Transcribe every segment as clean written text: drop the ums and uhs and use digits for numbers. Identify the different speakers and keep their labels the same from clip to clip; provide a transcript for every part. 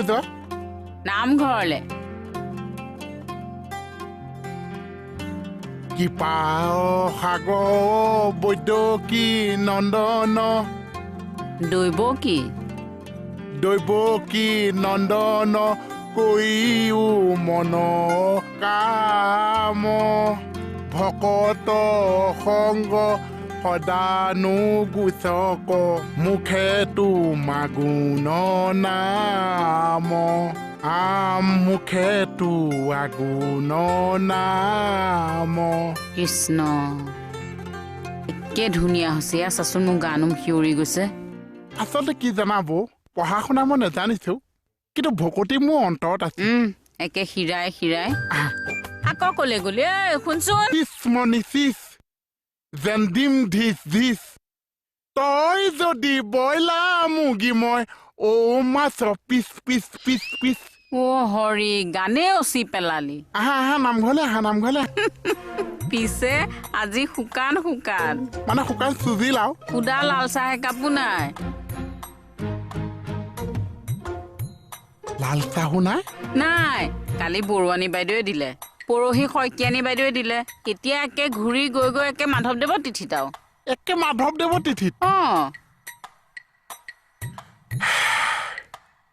Speaker 1: কলৈ যোৱা
Speaker 2: নামঘৰলে
Speaker 1: কিপা সাগৰ বৈদ্যকী নন্দন
Speaker 2: দৈৱকী
Speaker 1: দৈৱকী নন্দন কৰিও মন কাম ভকত সংগ সদানুগোচক মুখে তোমাৰ গুণ নাম মুখে তোমাৰ গুণ নাম
Speaker 2: কৃষ্ণ একে ধুনীয়া হৈছে এয়া চাচোন মোৰ গানুম শিয়ৰি গৈছে
Speaker 1: আচলতে কি জানাব পঢ়া শুনা মই নাজানিছো কিন্তু ভকতি মোৰ অন্তৰত আছে
Speaker 2: একে হিৰাই হিৰাই আকৌ কলে গলি শুনচোন
Speaker 1: মনিচিছ যেন দিম ধিচ ধিচ তই যদি বইলাৰ মুগী মই মাছ পিছ পিছ পিছ পিছ
Speaker 2: হৰি গানে অচি পেলালি
Speaker 1: আহা নামঘৰলে
Speaker 2: পিছে আজি শুকান
Speaker 1: মানে শুকান চুজিল আৰু
Speaker 2: সুদা লাল চাহ একাপো নাই
Speaker 1: লাল চাহো
Speaker 2: নাই কালি বৰুৱানী বাইদেৱে দিলে পৰহি শইকীয়ানী বাইদেৱে দিলে এতিয়া একে ঘূৰি গৈ গৈ একে মাধৱদেৱৰ তিথিত আৰু
Speaker 1: একে মাধৱদেৱৰ তিথিত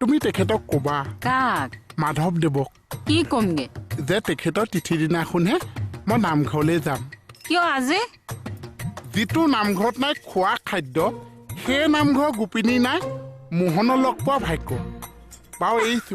Speaker 1: তুমি তেখেতক কবা
Speaker 2: কাক
Speaker 1: মাধৱদেৱক
Speaker 2: কি কমগে
Speaker 1: যে তেখেতৰ তিথি দিনাখনহে মই নামঘৰলৈ যাম
Speaker 2: কিয় আজি
Speaker 1: যিটো নামঘৰত নাই খোৱা খাদ্য সেই নামঘৰ গোপিনী নাই মোহনৰ লগ পোৱা ভাগ্য বাৰু এৰিছো